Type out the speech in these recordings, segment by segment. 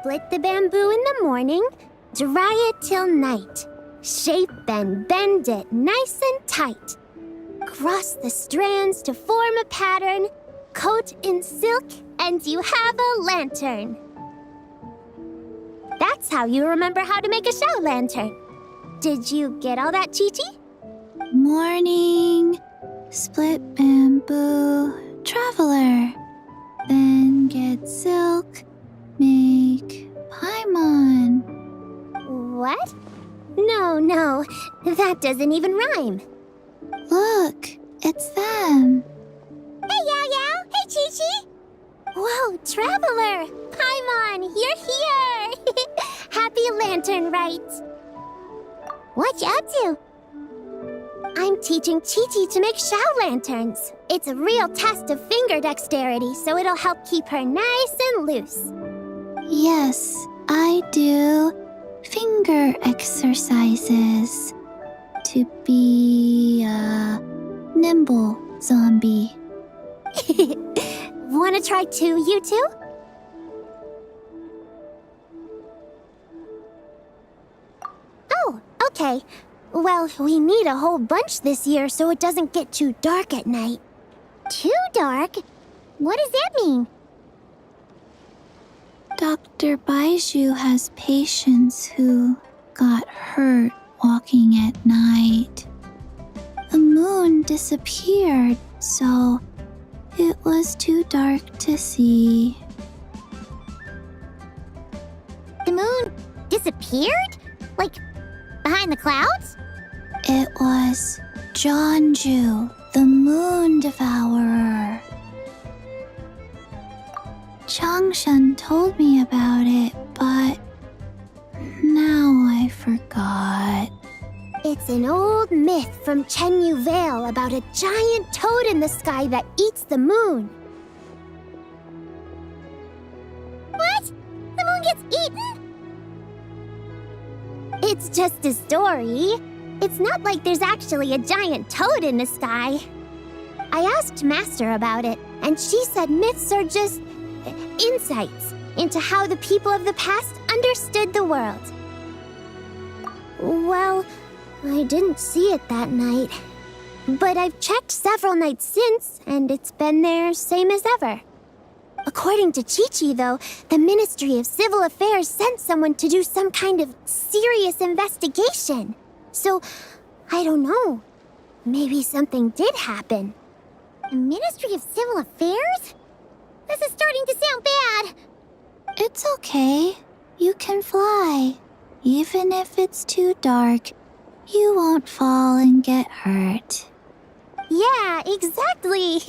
Split the bamboo in the morning, dry it till night. Shape and bend it nice and tight. Cross the strands to form a pattern, coat in silk, and you have a lantern. That's how you remember how to make a show lantern. Did you get all that, Chi-Chi? Morning, split bamboo, traveler. Then get silk, make paimon. What? No, that doesn't even rhyme. Look, it's them. Hey, Yao Yao! Hey, Chi-Chi! Whoa, Traveler! Paimon, you're here! Happy Lantern Rite! What you up to? I'm teaching Chi-Chi to make Shao lanterns. It's a real test of finger dexterity, so it'll help keep her nice and loose. Yes, I do finger exercises to be a nimble zombie. Wanna try too, you two? Oh, okay. Well, we need a whole bunch this year so it doesn't get too dark at night. Too dark? What does that mean? Dr. Baiju has patients who got hurt walking at night. The moon disappeared, so it was too dark to see. The moon disappeared? Like, behind the clouds? It was Jeonju, the moon devourer. Changshan told me about it, but now I forgot. It's an old myth from Chenyu Vale about a giant toad in the sky that eats the moon. What? The moon gets eaten? It's just a story. It's not like there's actually a giant toad in the sky. I asked Master about it, and she said myths are just insights into how the people of the past understood the world. Well, I didn't see it that night. But I've checked several nights since, and it's been there same as ever. According to Chi-Chi, though, the Ministry of Civil Affairs sent someone to do some kind of serious investigation. So, I don't know. Maybe something did happen. The Ministry of Civil Affairs? This is starting to sound bad. It's okay. You can fly. Even if it's too dark, you won't fall and get hurt. Yeah, exactly.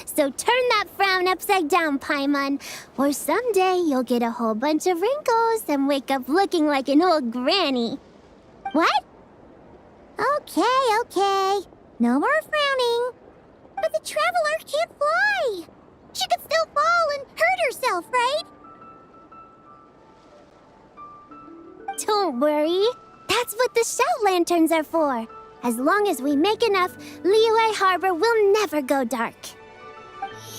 So turn that frown upside down, Paimon, or someday you'll get a whole bunch of wrinkles and wake up looking like an old granny. What? Okay. No more frowning. But the Traveler can't fly. She could still fall and hurt herself, right? Don't worry. That's what the Shao Lanterns are for. As long as we make enough, Liyue Harbor will never go dark.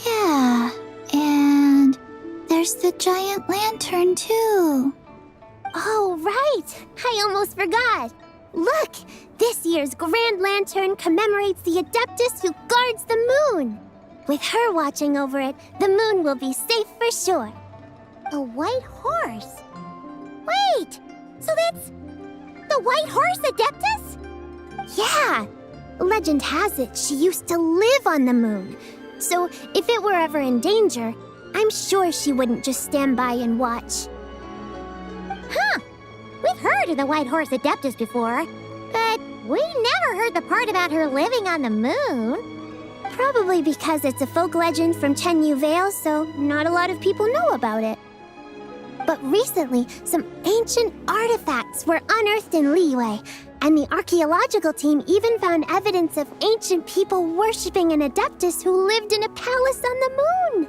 Yeah, and there's the giant lantern too. Oh, right. I almost forgot. Look, this year's Grand Lantern commemorates the Adeptus who guards the moon. With her watching over it, the moon will be safe for sure. A white horse? Wait, so that's the White Horse Adeptus? Yeah! Legend has it she used to live on the moon. So if it were ever in danger, I'm sure she wouldn't just stand by and watch. Huh! We've heard of the White Horse Adeptus before, but we never heard the part about her living on the moon. Probably because it's a folk legend from Chenyu Vale, so not a lot of people know about it. But recently, some ancient artifacts were unearthed in Liyue, and the archaeological team even found evidence of ancient people worshipping an Adeptus who lived in a palace on the moon.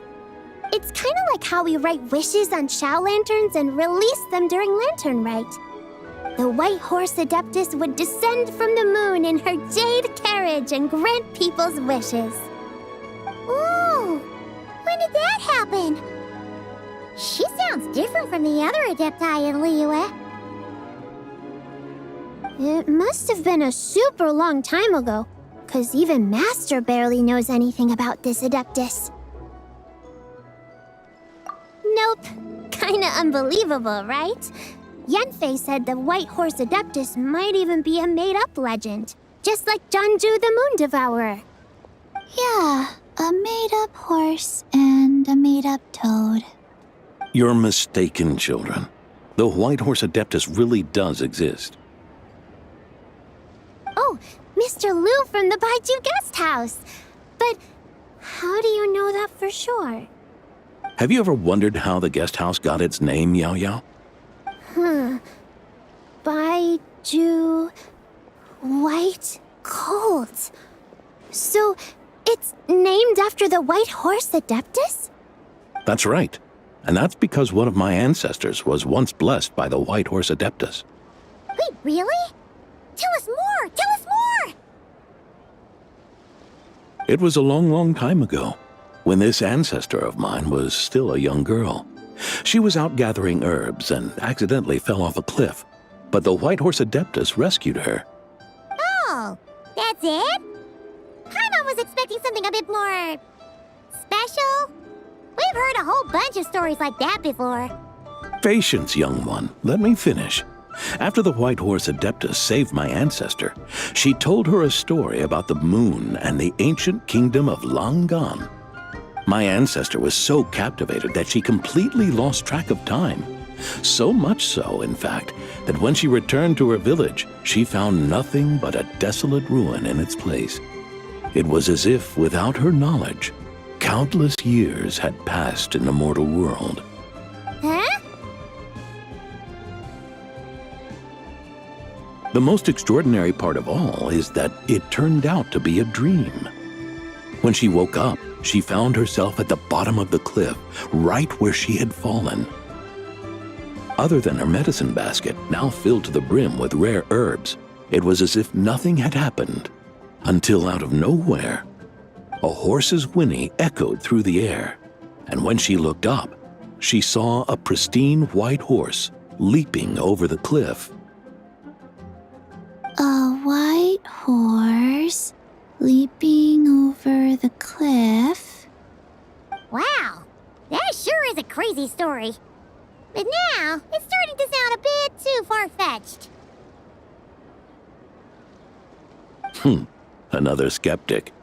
It's kind of like how we write wishes on Shao Lanterns and release them during Lantern Rite. The White Horse Adeptus would descend from the moon in her jade carriage and grant people's wishes. Ooh! When did that happen? She sounds different from the other Adepti in Liyue. It must have been a super long time ago, 'cause even Master barely knows anything about this Adeptus. Nope. Kinda unbelievable, right? Yanfei said the White Horse Adeptus might even be a made-up legend, just like Janju the Moon Devourer. Yeah, a made-up horse and a made-up toad. You're mistaken, children. The White Horse Adeptus really does exist. Oh, Mr. Liu from the Baiju Guest House. But how do you know that for sure? Have you ever wondered how the guest house got its name, Yao Yao? Baiju... White Colt. So, it's named after the White Horse Adeptus? That's right. And that's because one of my ancestors was once blessed by the White Horse Adeptus. Wait, really? Tell us more! Tell us more! It was a long, long time ago, when this ancestor of mine was still a young girl. She was out gathering herbs and accidentally fell off a cliff, but the White Horse Adeptus rescued her. Oh, that's it? Paimon was expecting something a bit more... special? We've heard a whole bunch of stories like that before. Patience, young one. Let me finish. After the White Horse Adeptus saved my ancestor, she told her a story about the moon and the ancient kingdom of Langan. My ancestor was so captivated that she completely lost track of time. So much so, in fact, that when she returned to her village, she found nothing but a desolate ruin in its place. It was as if, without her knowledge, countless years had passed in the mortal world. Huh? The most extraordinary part of all is that it turned out to be a dream. When she woke up, she found herself at the bottom of the cliff, right where she had fallen. Other than her medicine basket, now filled to the brim with rare herbs, it was as if nothing had happened, until out of nowhere, a horse's whinny echoed through the air, and when she looked up, she saw a pristine white horse leaping over the cliff. A white horse leaping over the cliff? Wow, that sure is a crazy story. But now, it's starting to sound a bit too far-fetched. Another skeptic.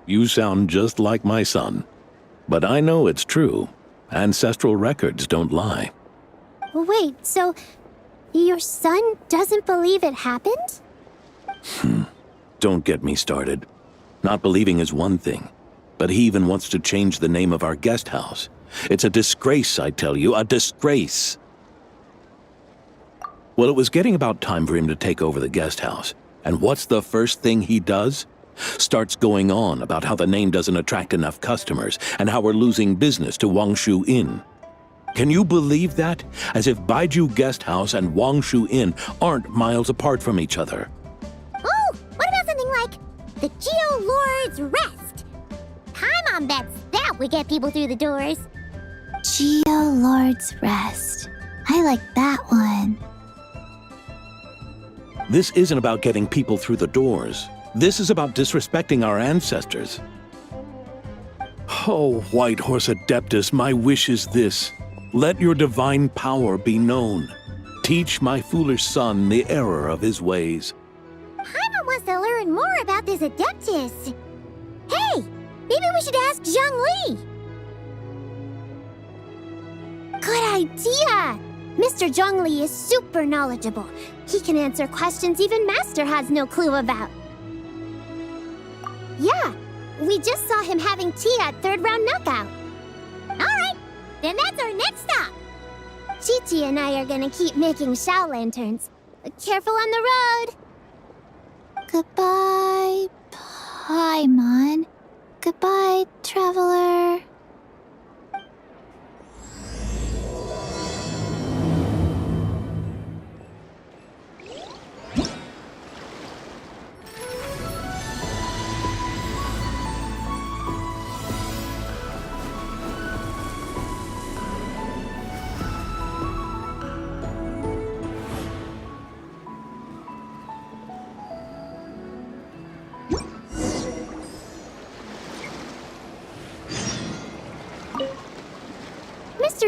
You sound just like my son. But I know it's true. Ancestral records don't lie. Wait, so your son doesn't believe it happened? Don't get me started. Not believing is one thing, but he even wants to change the name of our guest house. It's a disgrace, I tell you, a disgrace. Well, it was getting about time for him to take over the guest house. And what's the first thing he does? Starts going on about how the name doesn't attract enough customers and how we're losing business to Wangshu Inn. Can you believe that? As if Baiju Guest House and Wangshu Inn aren't miles apart from each other. Oh, what about something like the Geo Lord's Rest? Paimon bets that would get people through the doors. Geo Lord's Rest. I like that one. This isn't about getting people through the doors. This is about disrespecting our ancestors. Oh, White Horse Adeptus, my wish is this. Let your divine power be known. Teach my foolish son the error of his ways. Paimon wants to learn more about this Adeptus. Hey, maybe we should ask Zhang Li. Good idea! Mr. Zhang Li is super knowledgeable. He can answer questions even Master has no clue about. Yeah, we just saw him having tea at third round knockout. All right, then that's our next stop. Chi-Chi and I are gonna keep making Shao lanterns. Careful on the road. Goodbye, Paimon. Goodbye, traveler.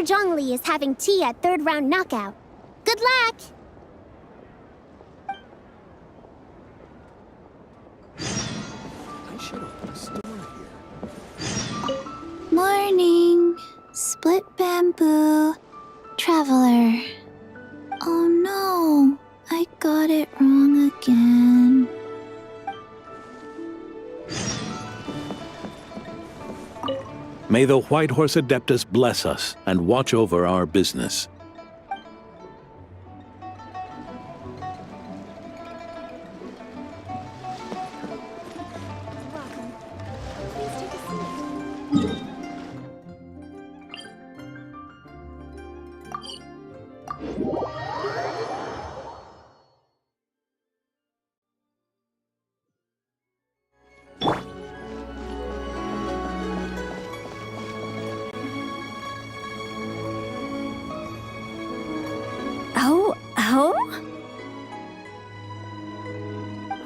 Zhongli is having tea at third round knockout. Good luck! I should open a store here. Morning. Split bamboo. Traveler. Oh no, I got it wrong again. May the White Horse Adeptus bless us and watch over our business.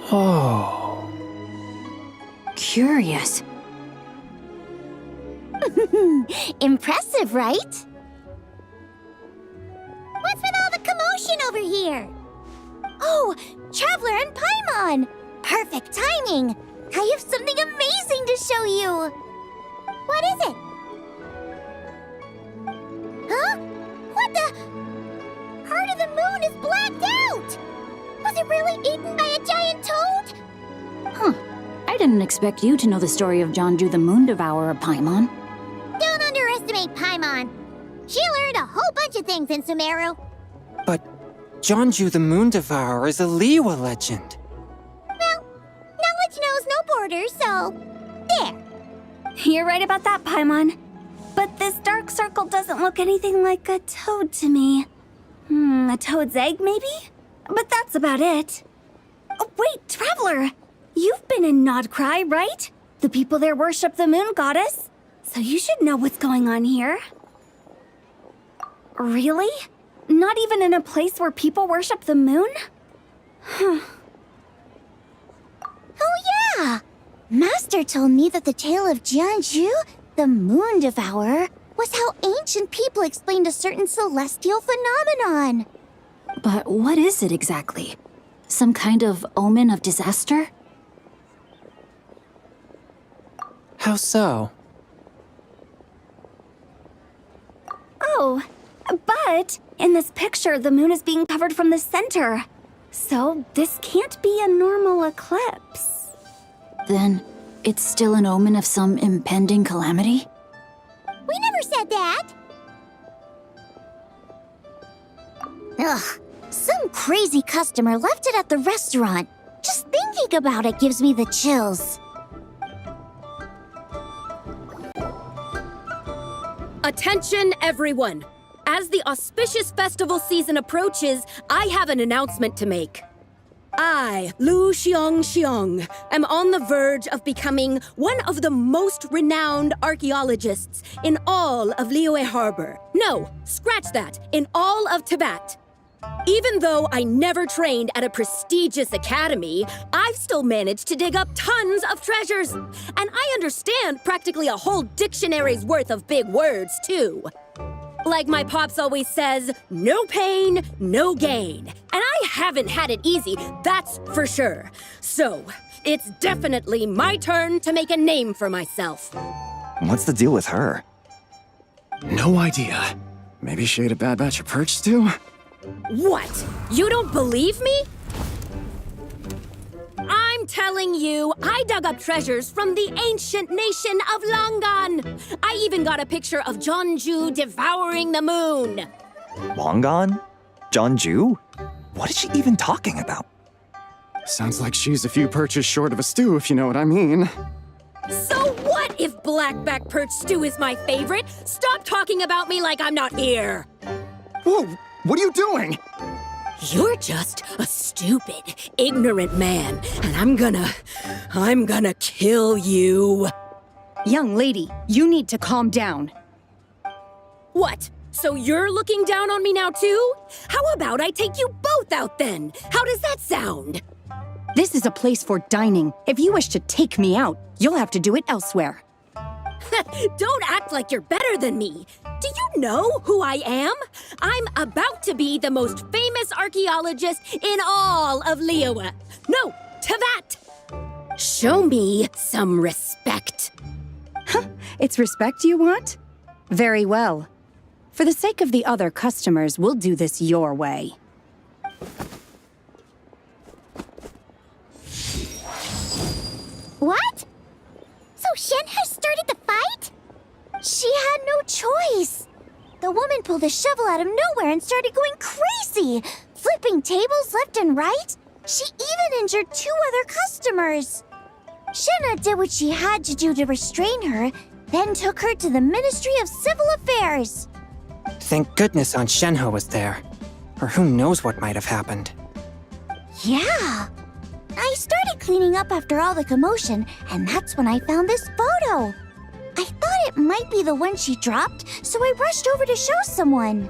Oh. Curious. Impressive, right? What's with all the commotion over here? Oh, Traveler and Paimon! Perfect timing! I have something amazing to show you! What is it? Huh? What the? Part of the moon is blacked out! Was it really eaten by a giant toad? Huh. I didn't expect you to know the story of Jonju the Moon Devourer, Paimon. Don't underestimate Paimon. She learned a whole bunch of things in Sumeru. But Jonju the Moon Devourer is a Liyue legend. Well, knowledge knows no borders, so there. You're right about that, Paimon. But this dark circle doesn't look anything like a toad to me. A toad's egg, maybe? But that's about it. Oh, wait, Traveler! You've been in Nodcry, right? The people there worship the moon goddess. So you should know what's going on here. Really? Not even in a place where people worship the moon? Oh yeah! Master told me that the tale of Jianzhu, the moon devourer, was how ancient people explained a certain celestial phenomenon. But what is it exactly? Some kind of omen of disaster? How so? Oh, but in this picture, the moon is being covered from the center. So this can't be a normal eclipse. Then it's still an omen of some impending calamity? We never said that! Ugh, some crazy customer left it at the restaurant. Just thinking about it gives me the chills. Attention, everyone! As the auspicious festival season approaches, I have an announcement to make. I, Lu Xiong, am on the verge of becoming one of the most renowned archaeologists in all of Liyue Harbor. No, scratch that, in all of Tibet. Even though I never trained at a prestigious academy, I've still managed to dig up tons of treasures. And I understand practically a whole dictionary's worth of big words, too. Like my pops always says, no pain, no gain. And I haven't had it easy, that's for sure. So, it's definitely my turn to make a name for myself. What's the deal with her? No idea. Maybe she ate a bad batch of perch stew? What? You don't believe me? I'm telling you, I dug up treasures from the ancient nation of Longan. I even got a picture of Jonju devouring the moon. Longan? Jonju? What is she even talking about? Sounds like she's a few perches short of a stew, if you know what I mean. So what if blackback perch stew is my favorite? Stop talking about me like I'm not here. Whoa, what are you doing? You're just a stupid, ignorant man, and I'm gonna kill you. Young lady, you need to calm down. What? So you're looking down on me now too? How about I take you both out then? How does that sound? This is a place for dining. If you wish to take me out, you'll have to do it elsewhere. Don't act like you're better than me. Do you know who I am? I'm about to be the most famous archaeologist in all of Liyue. No, Tevat! Show me some respect. It's respect you want? Very well. For the sake of the other customers, we'll do this your way. What? So Shen has started the fight? She had no choice. The woman pulled a shovel out of nowhere and started going crazy, flipping tables left and right. She even injured 2 other customers. Shenna did what she had to do to restrain her, then took her to the Ministry of Civil Affairs. Thank goodness Aunt Shenhe was there. Or who knows what might have happened. Yeah. I started cleaning up after all the commotion, and that's when I found this photo. I thought it might be the one she dropped, so I rushed over to show someone.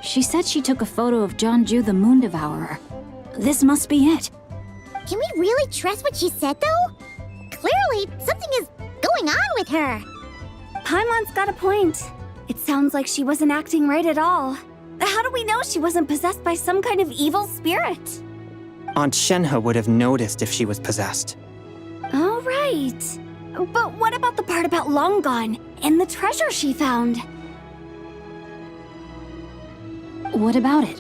She said she took a photo of Jeonju the Moon Devourer. This must be it. Can we really trust what she said, though? Clearly, something is going on with her. Paimon's got a point. It sounds like she wasn't acting right at all. How do we know she wasn't possessed by some kind of evil spirit? Aunt Shenhe would have noticed if she was possessed. Oh, right. But what about the part about Long Gone and the treasure she found? What about it?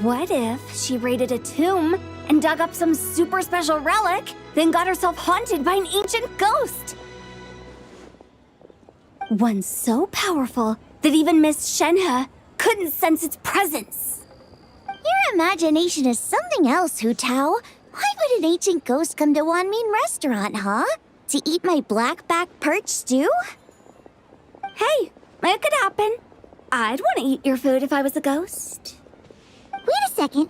What if she raided a tomb and dug up some super special relic, then got herself haunted by an ancient ghost? One so powerful that even Miss Shenhe couldn't sense its presence. Your imagination is something else, Hu Tao. Why would an ancient ghost come to Wanmin restaurant, huh? To eat my blackback perch stew? Hey, it could happen. I'd want to eat your food if I was a ghost. Wait a second.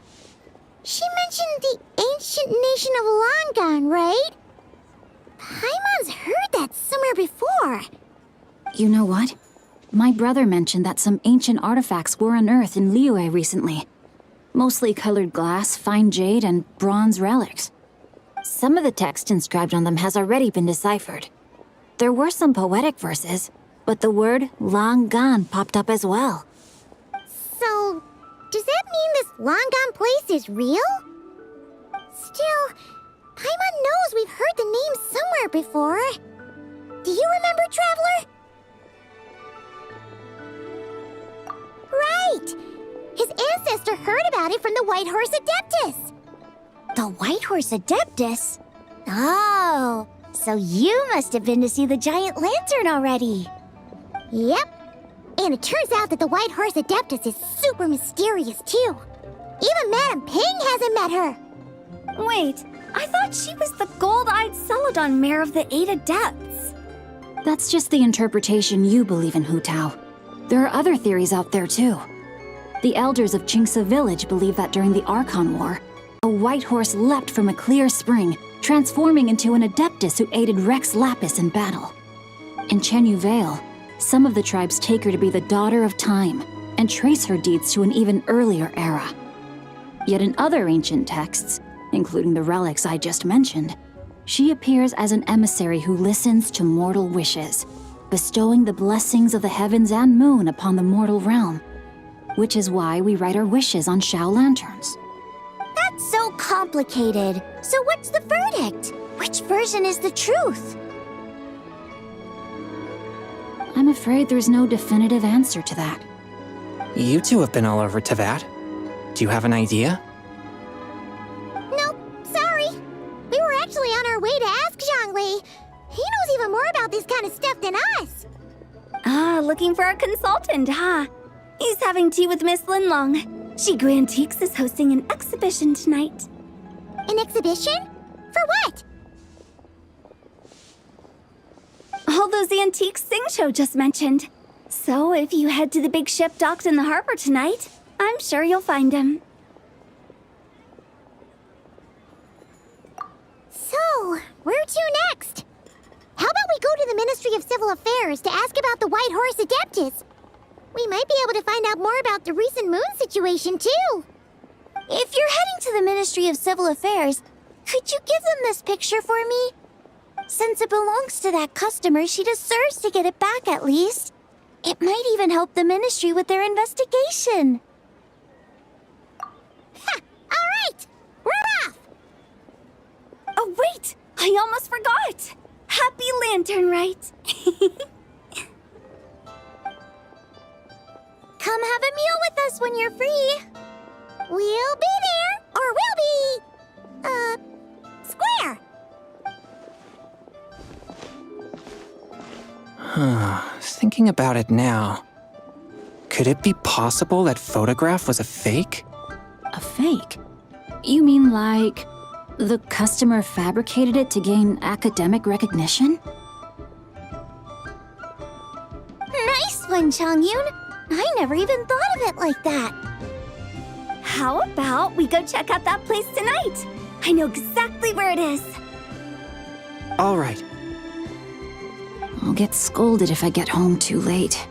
She mentioned the ancient nation of Longon, right? Paimon's heard that somewhere before. You know what? My brother mentioned that some ancient artifacts were unearthed in Liyue recently. Mostly colored glass, fine jade, and bronze relics. Some of the text inscribed on them has already been deciphered. There were some poetic verses, but the word long gone popped up as well. So, does that mean this Longon place is real? Still, Paimon knows we've heard the name somewhere before. Do you remember, Traveler? Right! His ancestor heard about it from the White Horse Adeptus. The White Horse Adeptus? Oh, so you must have been to see the giant lantern already. Yep. And it turns out that the White Horse Adeptus is super mysterious, too. Even Madame Ping hasn't met her. Wait, I thought she was the gold-eyed Celadon mare of the 8 Adepts. That's just the interpretation you believe in, Hu Tao. There are other theories out there, too. The elders of Qingce village believe that during the Archon War, a white horse leapt from a clear spring, transforming into an Adeptus who aided Rex Lapis in battle. In Chenyu Vale, some of the tribes take her to be the daughter of time and trace her deeds to an even earlier era. Yet in other ancient texts, including the relics I just mentioned, she appears as an emissary who listens to mortal wishes, bestowing the blessings of the heavens and moon upon the mortal realm, which is why we write our wishes on Shao lanterns. That's so complicated. So what's the verdict? Which version is the truth? I'm afraid there's no definitive answer to that. You two have been all over Tevat. Do you have an idea? Nope, sorry. We were actually on our way to ask Zhongli. He knows even more about this kind of stuff than us. Ah, looking for a consultant, huh? He's having tea with Miss Linlong. Shigu Antiques is hosting an exhibition tonight. An exhibition? For what? All those antiques Sing Show just mentioned. So if you head to the big ship docked in the harbor tonight, I'm sure you'll find him. So, where to next? How about we go to the Ministry of Civil Affairs to ask about the White Horse Adeptus? We might be able to find out more about the recent moon situation, too. If you're heading to the Ministry of Civil Affairs, could you give them this picture for me? Since it belongs to that customer, she deserves to get it back at least. It might even help the Ministry with their investigation. Ha! All right! We're off! Oh, wait! I almost forgot! Happy Lantern Rite! Come have a meal with us when you're free. We'll be there, or we'll be... square. Thinking about it now, could it be possible that photograph was a fake? A fake? You mean like the customer fabricated it to gain academic recognition? Nice one, Changyun. I never even thought of it like that. How about we go check out that place tonight? I know exactly where it is. All right. I'll get scolded if I get home too late.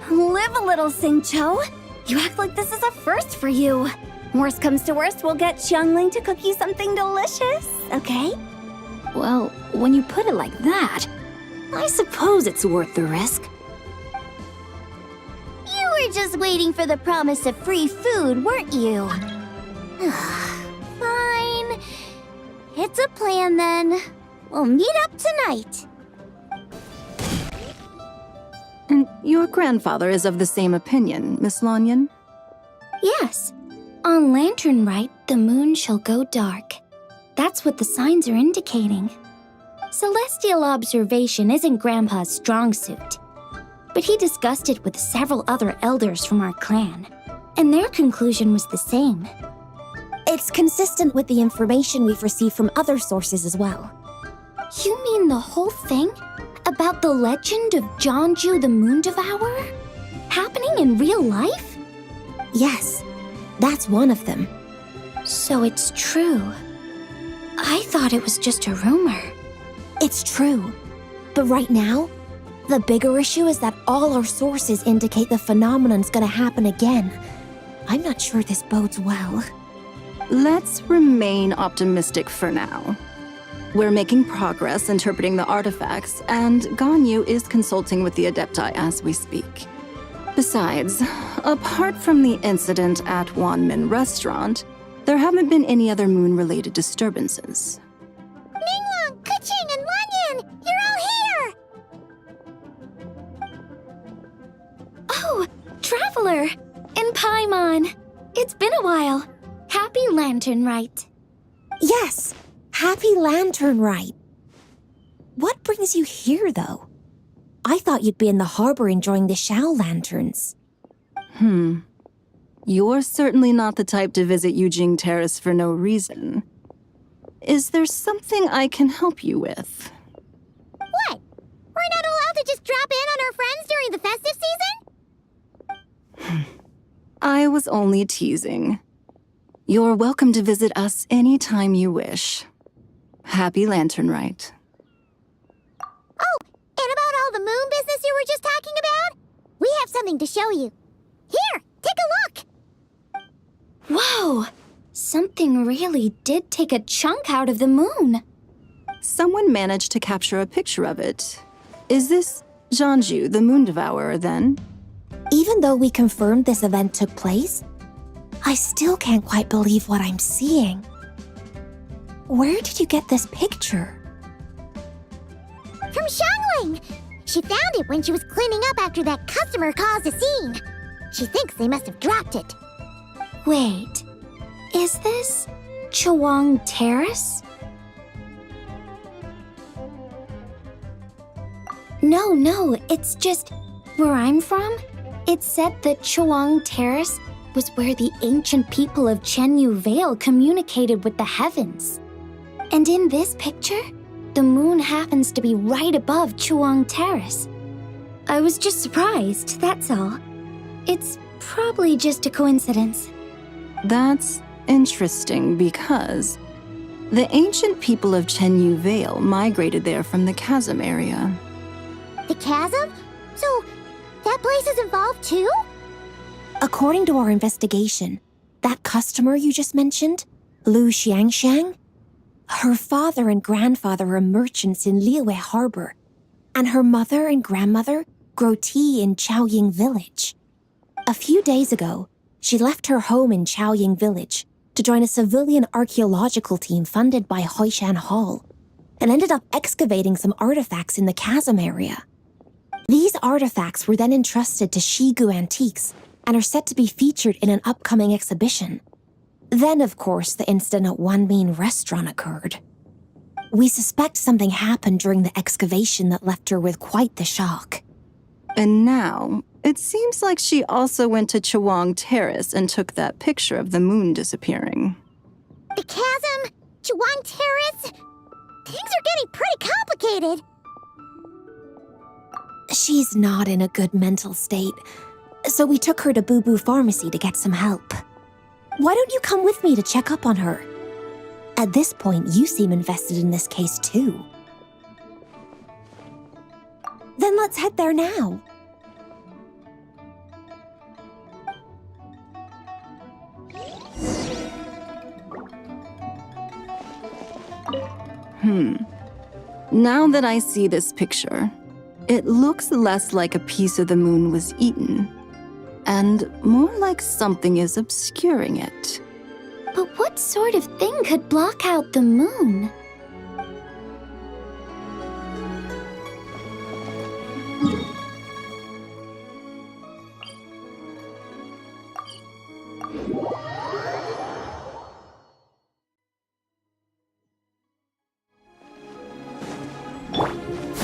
Live a little, Sing-Cho. You act like this is a first for you. Worst comes to worst, we'll get Xiangling to cook you something delicious, okay? Well, when you put it like that, I suppose it's worth the risk. You were just waiting for the promise of free food, weren't you? Fine. It's a plan then. We'll meet up tonight. And your grandfather is of the same opinion, Miss Lanyan? Yes. On Lantern Rite, the moon shall go dark. That's what the signs are indicating. Celestial observation isn't Grandpa's strong suit. But he discussed it with several other elders from our clan, and their conclusion was the same. It's consistent with the information we've received from other sources as well. You mean the whole thing? About the legend of Jeonju the Moon Devourer? Happening in real life? Yes, that's one of them. So it's true. I thought it was just a rumor. It's true. But right now, the bigger issue is that all our sources indicate the phenomenon's gonna happen again. I'm not sure this bodes well. Let's remain optimistic for now. We're making progress interpreting the artifacts, and Ganyu is consulting with the Adepti as we speak. Besides, apart from the incident at Wanmin Restaurant, there haven't been any other moon-related disturbances. Minglong, Kuching, and Lanyan, you're all here! Oh, Traveler! And Paimon! It's been a while. Happy Lantern Rite. Yes, Happy Lantern Rite. What brings you here, though? I thought you'd be in the harbor enjoying the Shao lanterns. You're certainly not the type to visit Yujing Terrace for no reason. Is there something I can help you with? What? We're not allowed to just drop in on our friends during the festive season? I was only teasing. You're welcome to visit us anytime you wish. Happy Lantern Rite. Oh, and about all the moon business you were just talking about? We have something to show you. Here, take a look! Whoa! Something really did take a chunk out of the moon. Someone managed to capture a picture of it. Is this Jeonju, the Moon Devourer, then? Even though we confirmed this event took place, I still can't quite believe what I'm seeing. Where did you get this picture? From Xiangling! She found it when she was cleaning up after that customer caused a scene. She thinks they must have dropped it. Wait, is this Chawang Terrace? No, it's just where I'm from. It said that Chawang Terrace was where the ancient people of Chenyu Vale communicated with the heavens. And in this picture, the moon happens to be right above Chawang Terrace. I was just surprised, that's all. It's probably just a coincidence. That's interesting because the ancient people of Chenyu Vale migrated there from the chasm area. The chasm? So, that place is involved too? According to our investigation, that customer you just mentioned, Lu Xiangxiang, her father and grandfather are merchants in Liyue Harbor, and her mother and grandmother grow tea in Chaoying Village. A few days ago, she left her home in Chaoying Village to join a civilian archaeological team funded by Hoishan Hall, and ended up excavating some artifacts in the chasm area. These artifacts were then entrusted to Shigu Antiques and are set to be featured in an upcoming exhibition. Then, of course, the incident at Wanmin Restaurant occurred. We suspect something happened during the excavation that left her with quite the shock. And now, it seems like she also went to Chawang Terrace and took that picture of the moon disappearing. The chasm? Chawang Terrace? Things are getting pretty complicated. She's not in a good mental state, so we took her to Boo Boo Pharmacy to get some help. Why don't you come with me to check up on her? At this point, you seem invested in this case too. Then let's head there now. Now that I see this picture, it looks less like a piece of the moon was eaten, and more like something is obscuring it. But what sort of thing could block out the moon?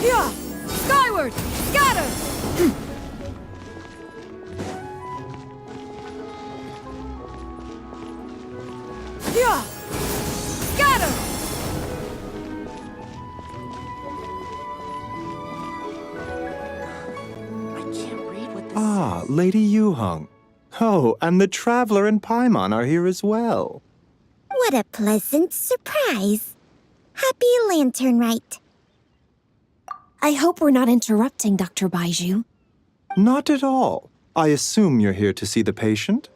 Yeah! Skyward! Scatter! Yeah! Scatter! Ah, Lady Yuheng. Oh, and the Traveler and Paimon are here as well. What a pleasant surprise. Happy Lantern Rite. I hope we're not interrupting, Dr. Baiju. Not at all. I assume you're here to see the patient?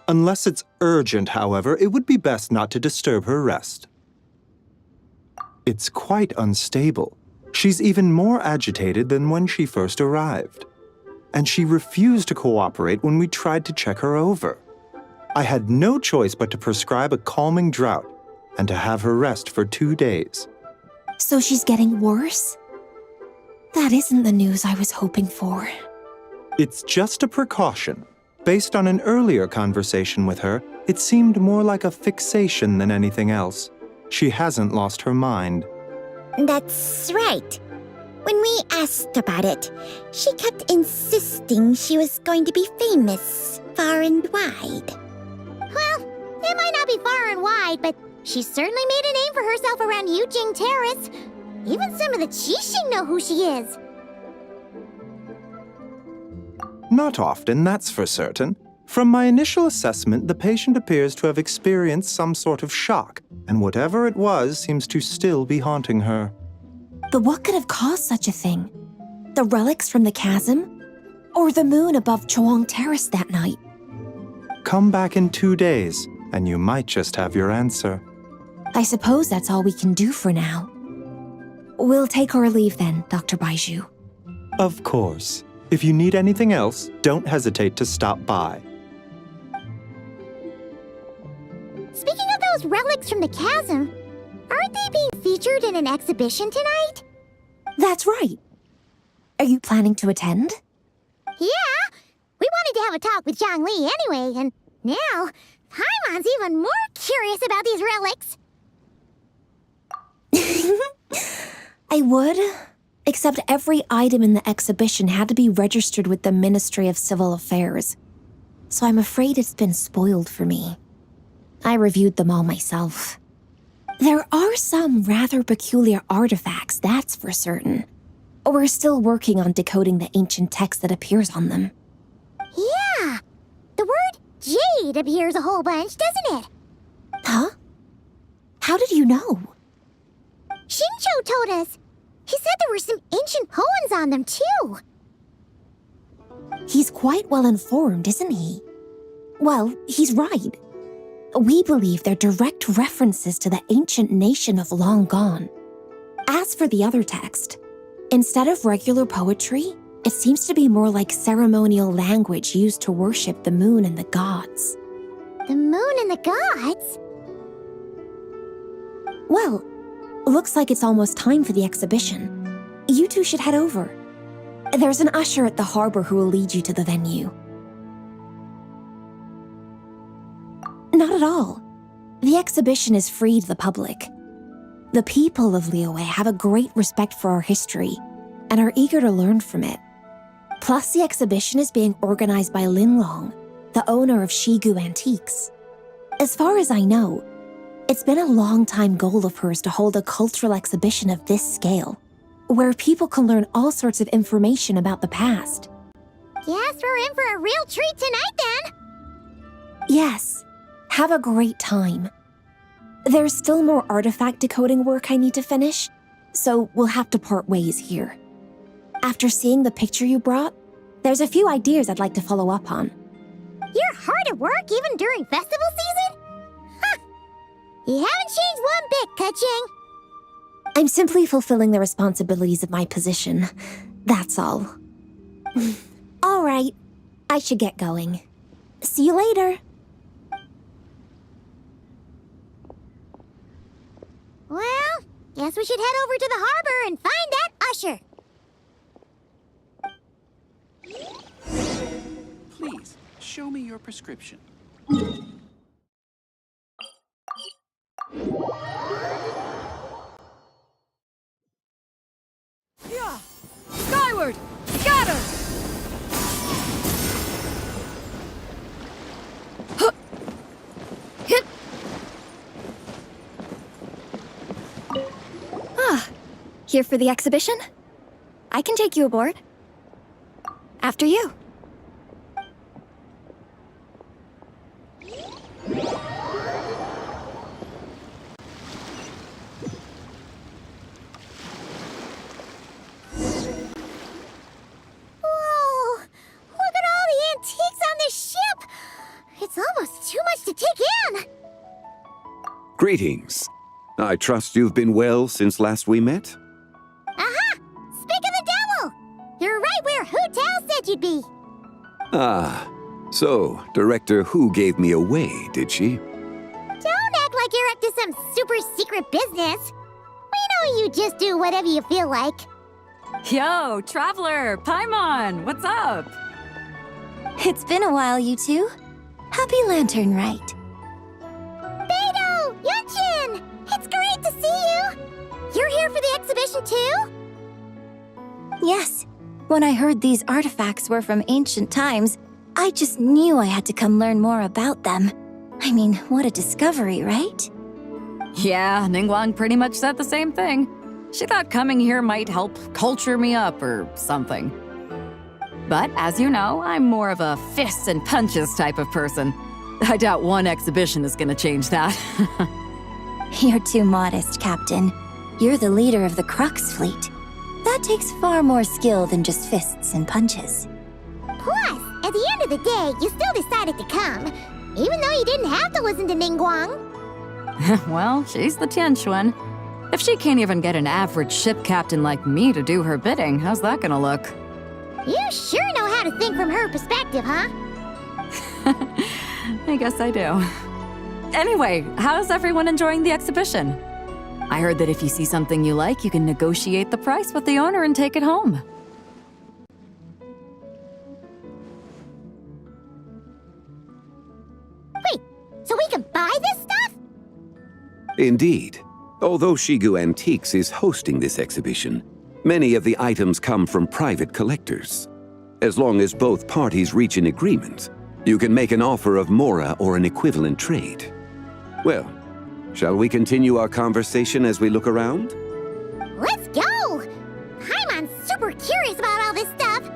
Unless it's urgent, however, it would be best not to disturb her rest. It's quite unstable. She's even more agitated than when she first arrived. And she refused to cooperate when we tried to check her over. I had no choice but to prescribe a calming draught and to have her rest for 2 days. So she's getting worse? That isn't the news I was hoping for. It's just a precaution. Based on an earlier conversation with her, it seemed more like a fixation than anything else. She hasn't lost her mind. That's right. When we asked about it, she kept insisting she was going to be famous far and wide. Well, it might not be far and wide, but she certainly made a name for herself around Yujing Terrace. Even some of the Qixing know who she is. Not often, that's for certain. From my initial assessment, the patient appears to have experienced some sort of shock, and whatever it was seems to still be haunting her. But what could have caused such a thing? The relics from the chasm? Or the moon above Chawang Terrace that night? Come back in 2 days, and you might just have your answer. I suppose that's all we can do for now. We'll take our leave then, Dr. Baiju. Of course. If you need anything else, don't hesitate to stop by. Speaking of those relics from the chasm, aren't they being featured in an exhibition tonight? That's right. Are you planning to attend? Yeah! We wanted to have a talk with Zhang Li anyway, and now Paimon's even more curious about these relics. I would, except every item in the exhibition had to be registered with the Ministry of Civil Affairs. So I'm afraid it's been spoiled for me. I reviewed them all myself. There are some rather peculiar artifacts, that's for certain. We're still working on decoding the ancient text that appears on them. Yeah! The word jade appears a whole bunch, doesn't it? Huh? How did you know? Xingqiu told us. He said there were some ancient poems on them, too. He's quite well informed, isn't he? Well, he's right. We believe they're direct references to the ancient nation of long gone. As for the other text, instead of regular poetry, It seems to be more like ceremonial language used to worship the moon and the gods. The moon and the gods? Well, looks like it's almost time for the exhibition. You two should head over. There's an usher at the harbor who will lead you to the venue. Not at all. The exhibition is free to the public. The people of Liyue have a great respect for our history and are eager to learn from it. Plus, the exhibition is being organized by Linlong, the owner of Shigu Antiques. As far as I know, it's been a long-time goal of hers to hold a cultural exhibition of this scale, where people can learn all sorts of information about the past. Guess we're in for a real treat tonight then. Yes, have a great time. There's still more artifact decoding work I need to finish, so we'll have to part ways here. After seeing the picture you brought, there's a few ideas I'd like to follow up on. You're hard at work even during festival season? Huh. You haven't changed one bit, Ka-ching. I'm simply fulfilling the responsibilities of my position. That's all. All right, I should get going. See you later. Well, guess we should head over to the harbor and find that usher. Please, show me your prescription. Yeah! Skyward! Scatter! Huh. Hit! Ah, here for the exhibition? I can take you aboard. After you. Whoa! Look at all the antiques on this ship! It's almost too much to take in! Greetings. I trust you've been well since last we met? Aha! Speak of the devil! You're right where Hu Tao said you'd be! Ah, so Director Hu gave me away, did she? Don't act like you're up to some super secret business! We know you just do whatever you feel like. Yo, Traveler! Paimon, what's up? It's been a while, you two. Happy Lantern Rite. Beidou! Yunchin! It's great to see you! You're here for the exhibition too? Yes. When I heard these artifacts were from ancient times, I just knew I had to come learn more about them. I mean, what a discovery, right? Yeah, Ningguang pretty much said the same thing. She thought coming here might help culture me up or something. But as you know, I'm more of a fists and punches type of person. I doubt one exhibition is gonna change that. You're too modest, Captain. You're the leader of the Crux fleet. That takes far more skill than just fists and punches. Plus, at the end of the day, you still decided to come, even though you didn't have to listen to Ningguang. Well, she's the Tianquan. If she can't even get an average ship captain like me to do her bidding, how's that gonna look? You sure know how to think from her perspective, huh? I guess I do. Anyway, how's everyone enjoying the exhibition? I heard that if you see something you like, you can negotiate the price with the owner and take it home. Wait, so we can buy this stuff? Indeed. Although Shigu Antiques is hosting this exhibition, many of the items come from private collectors. As long as both parties reach an agreement, you can make an offer of mora or an equivalent trade. Well, shall we continue our conversation as we look around? Let's go! Paimon's super curious about all this stuff.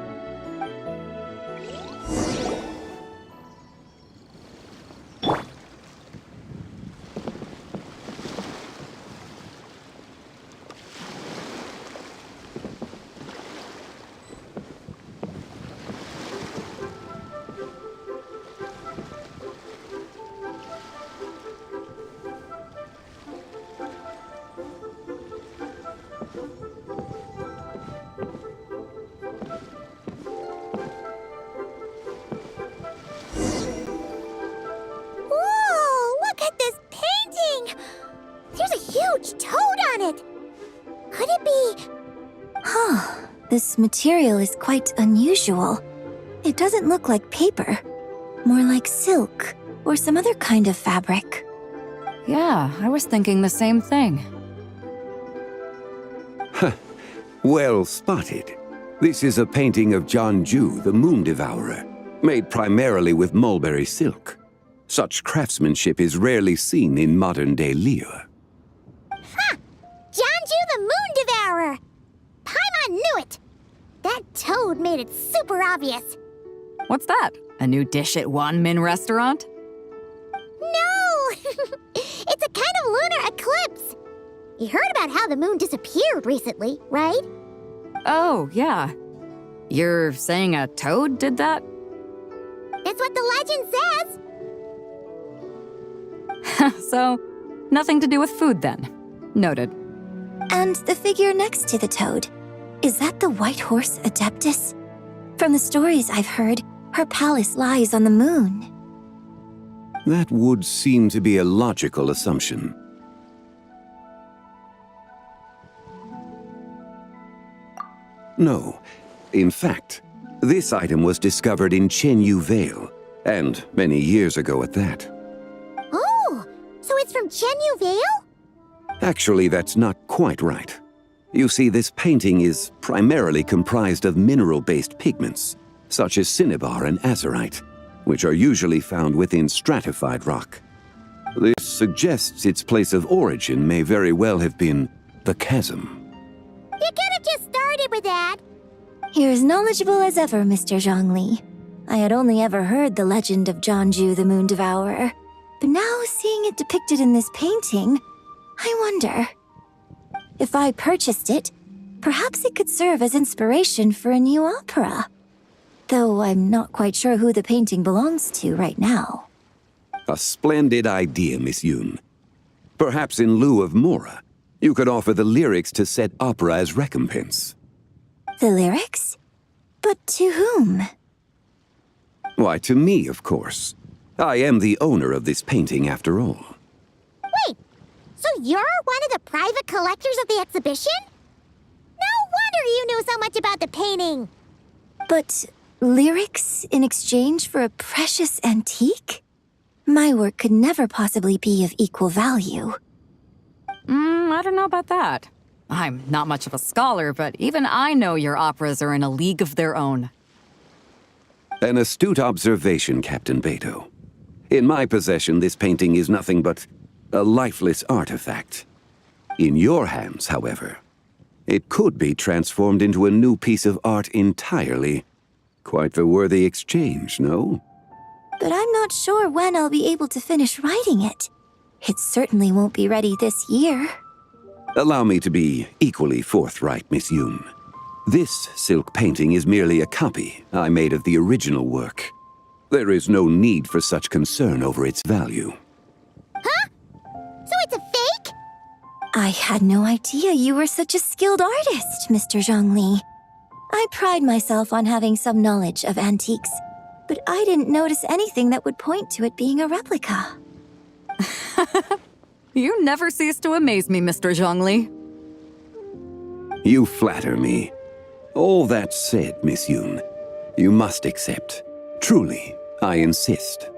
This material is quite unusual. It doesn't look like paper, more like silk or some other kind of fabric. Yeah, I was thinking the same thing. Well spotted. This is a painting of Jianju, the Moon Devourer, made primarily with mulberry silk. Such craftsmanship is rarely seen in modern-day Liyue. Ha! Jianju the Moon Devourer! Paimon knew it! That toad made it super obvious. What's that? A new dish at Wanmin restaurant? No! It's a kind of lunar eclipse. You heard about how the moon disappeared recently, right? Oh, yeah. You're saying a toad did that? It's what the legend says. So, nothing to do with food then. Noted. And the figure next to the toad, is that the White Horse Adeptus? From the stories I've heard, her palace lies on the moon. That would seem to be a logical assumption. No. In fact, this item was discovered in Chenyu Vale, and many years ago at that. Oh, so it's from Chenyu Vale? Actually, that's not quite right. You see, this painting is primarily comprised of mineral-based pigments, such as cinnabar and azurite, which are usually found within stratified rock. This suggests its place of origin may very well have been the chasm. You could have just started with that. You're as knowledgeable as ever, Mr. Zhongli. I had only ever heard the legend of Jianju the Moon Devourer, but now seeing it depicted in this painting, I wonder. If I purchased it, perhaps it could serve as inspiration for a new opera. Though I'm not quite sure who the painting belongs to right now. A splendid idea, Miss Yoon. Perhaps in lieu of Mora, you could offer the lyrics to said opera as recompense. The lyrics? But to whom? Why, to me, of course. I am the owner of this painting, after all. Wait, so you're one of the private collectors of the exhibition? No wonder you knew so much about the painting. But lyrics in exchange for a precious antique? My work could never possibly be of equal value. I don't know about that. I'm not much of a scholar, but even I know your operas are in a league of their own. An astute observation, Captain Beto. In my possession, this painting is nothing but a lifeless artifact. In your hands, however, it could be transformed into a new piece of art entirely. Quite the worthy exchange, no? But I'm not sure when I'll be able to finish writing it. It certainly won't be ready this year. Allow me to be equally forthright, Miss Yoon. This silk painting is merely a copy I made of the original work. There is no need for such concern over its value. Huh? So it's a fake? I had no idea you were such a skilled artist, Mr. Zhongli. I pride myself on having some knowledge of antiques, but I didn't notice anything that would point to it being a replica. You never cease to amaze me, Mr. Zhongli. You flatter me. All that said, Miss Yoon, you must accept. Truly, I insist.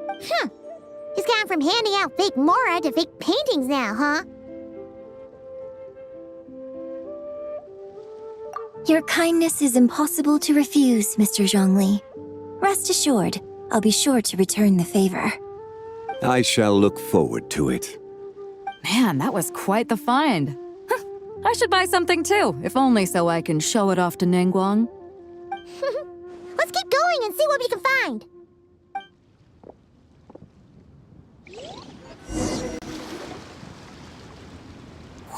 Huh. He's gone from handing out fake Mora to fake paintings now, huh? Your kindness is impossible to refuse, Mr. Zhongli. Rest assured, I'll be sure to return the favor. I shall look forward to it. Man, that was quite the find. I should buy something too, if only so I can show it off to Ningguang. Let's keep going and see what we can find.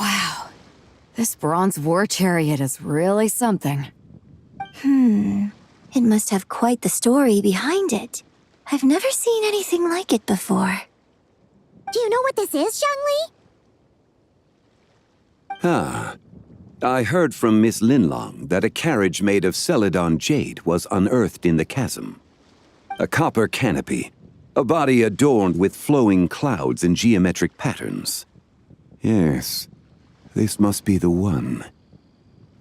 Wow, this bronze war chariot is really something. It must have quite the story behind it. I've never seen anything like it before. Do you know what this is, Zhongli? Ah. I heard from Miss Linlong that a carriage made of Celadon jade was unearthed in the chasm. A copper canopy, a body adorned with flowing clouds and geometric patterns. Yes, this must be the one.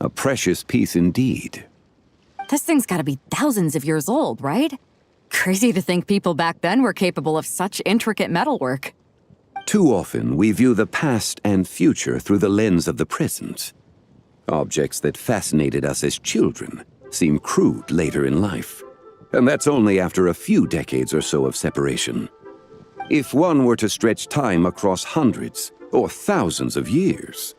A precious piece indeed. This thing's gotta be thousands of years old, right? Crazy to think people back then were capable of such intricate metalwork. Too often, we view the past and future through the lens of the present. Objects that fascinated us as children seem crude later in life. And that's only after a few decades or so of separation. If one were to stretch time across hundreds or thousands of years,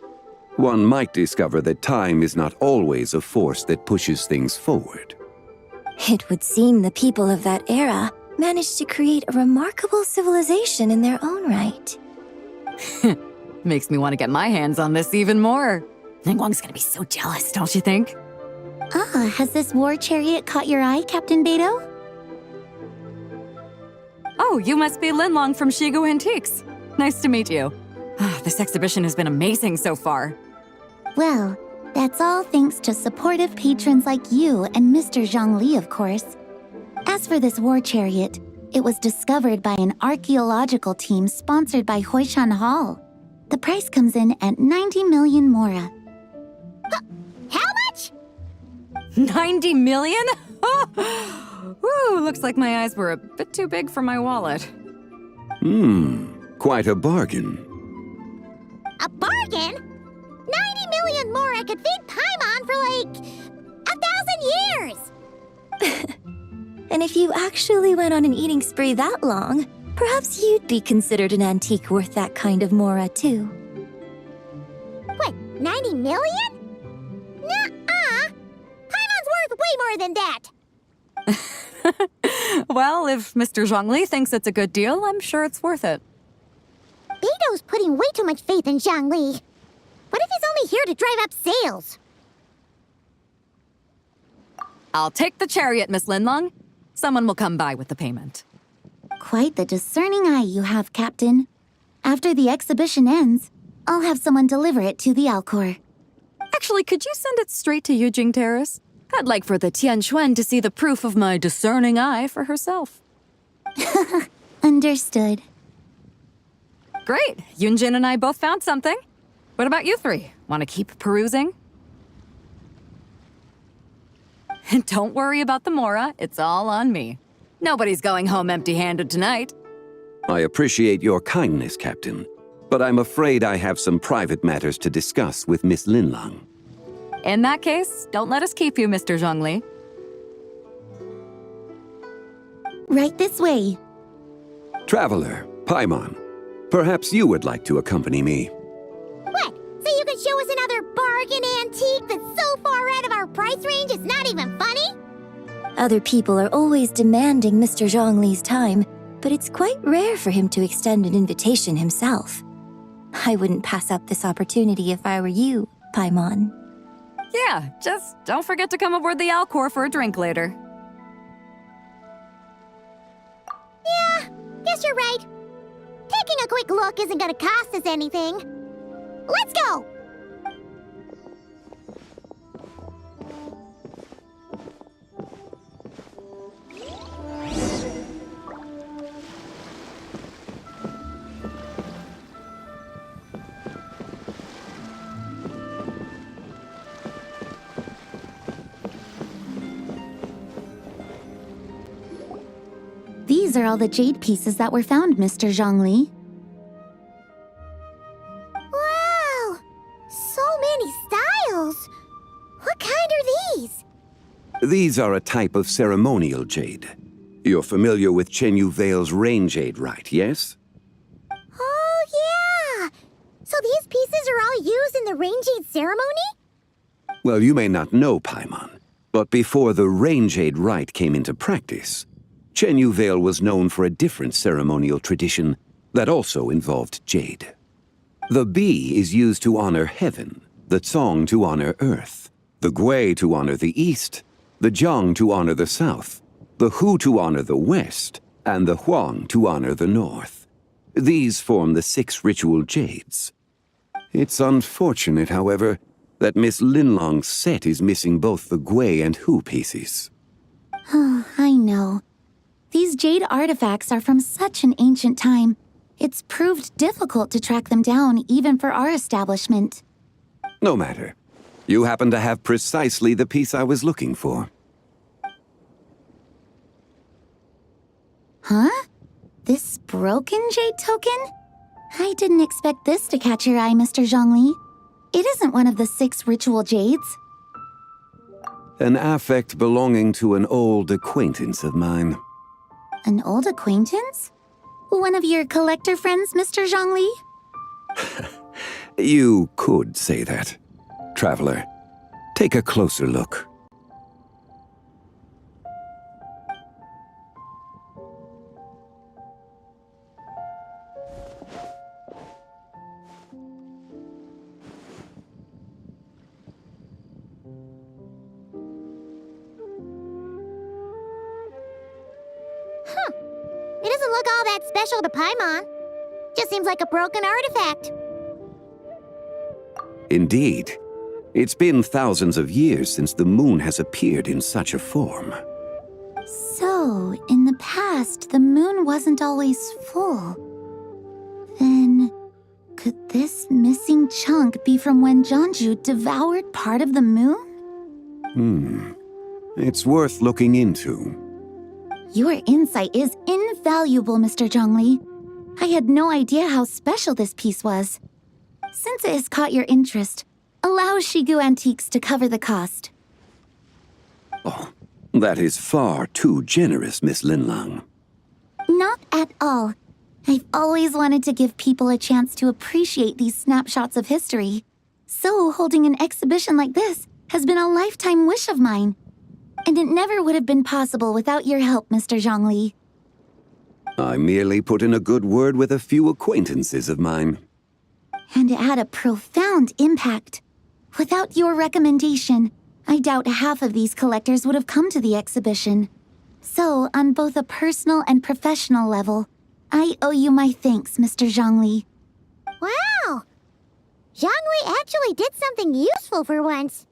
one might discover that time is not always a force that pushes things forward. It would seem the people of that era managed to create a remarkable civilization in their own right. Makes me want to get my hands on this even more. Ningguang's gonna be so jealous, don't you think? Ah, has this war chariot caught your eye, Captain Beidou? Oh, you must be Linlong from Shigu Antiques. Nice to meet you. This exhibition has been amazing so far. Well, that's all thanks to supportive patrons like you and Mr. Zhongli, of course. As for this war chariot, it was discovered by an archaeological team sponsored by Hoishan Hall. The price comes in at 90 million mora. How much? 90 million? Woo, looks like my eyes were a bit too big for my wallet. Quite a bargain. A bargain? 90 million mora could feed Paimon for like 1,000 years! And if you actually went on an eating spree that long, perhaps you'd be considered an antique worth that kind of mora, too. What, 90 million? Nuh-uh! Paimon's worth way more than that! Well, if Mr. Zhongli thinks it's a good deal, I'm sure it's worth it. Beidou's putting way too much faith in Zhongli. What if he's only here to drive up sales? I'll take the chariot, Miss Linlong. Someone will come by with the payment. Quite the discerning eye you have, Captain. After the exhibition ends, I'll have someone deliver it to the Alcor. Actually, could you send it straight to Yujing Terrace? I'd like for the Tianquan to see the proof of my discerning eye for herself. Understood. Great. Yunjin and I both found something. What about you three? Want to keep perusing? Don't worry about the mora. It's all on me. Nobody's going home empty-handed tonight. I appreciate your kindness, Captain, but I'm afraid I have some private matters to discuss with Miss Linlong. In that case, don't let us keep you, Mr. Zhongli. Right this way. Traveler, Paimon, perhaps you would like to accompany me. What? So you can show us another bargain antique that's so far out of our price range it's not even funny? Other people are always demanding Mr. Zhongli's time, but it's quite rare for him to extend an invitation himself. I wouldn't pass up this opportunity if I were you, Paimon. Yeah, just don't forget to come aboard the Alcor for a drink later. Yeah, guess you're right. Taking a quick look isn't gonna cost us anything. Let's go! These are all the jade pieces that were found, Mr. Zhongli. Wow! So many styles! What kind are these? These are a type of ceremonial jade. You're familiar with Chenyu Vale's rain jade rite, yes? Oh, yeah! So these pieces are all used in the rain jade ceremony? Well, you may not know, Paimon, but before the rain jade rite came into practice, Chenyu Vale was known for a different ceremonial tradition that also involved jade. The bee is used to honor heaven, the Tsong to honor earth, the Gui to honor the east, the Jiang to honor the south, the Hu to honor the west, and the Huang to honor the north. These form the 6 ritual jades. It's unfortunate, however, that Miss Linlong's set is missing both the Gui and Hu pieces. Oh, I know. These jade artifacts are from such an ancient time. It's proved difficult to track them down even for our establishment. No matter. You happen to have precisely the piece I was looking for. Huh? This broken jade token? I didn't expect this to catch your eye, Mr. Zhongli. It isn't one of the 6 ritual jades. An affect belonging to an old acquaintance of mine. An old acquaintance? One of your collector friends, Mr. Zhongli? You could say that. Traveler, take a closer look. It doesn't look all that special to Paimon. Just seems like a broken artifact. Indeed. It's been thousands of years since the moon has appeared in such a form. So, in the past, the moon wasn't always full. Then, could this missing chunk be from when Jeonju devoured part of the moon? It's worth looking into. Your insight is invaluable, Mr. Zhongli. I had no idea how special this piece was. Since it has caught your interest, allow Shigu Antiques to cover the cost. Oh, that is far too generous, Miss Linlang. Not at all. I've always wanted to give people a chance to appreciate these snapshots of history. So holding an exhibition like this has been a lifetime wish of mine. And it never would have been possible without your help, Mr. Zhongli. I merely put in a good word with a few acquaintances of mine. And it had a profound impact. Without your recommendation, I doubt half of these collectors would have come to the exhibition. So, on both a personal and professional level, I owe you my thanks, Mr. Zhongli. Wow! Zhongli actually did something useful for once.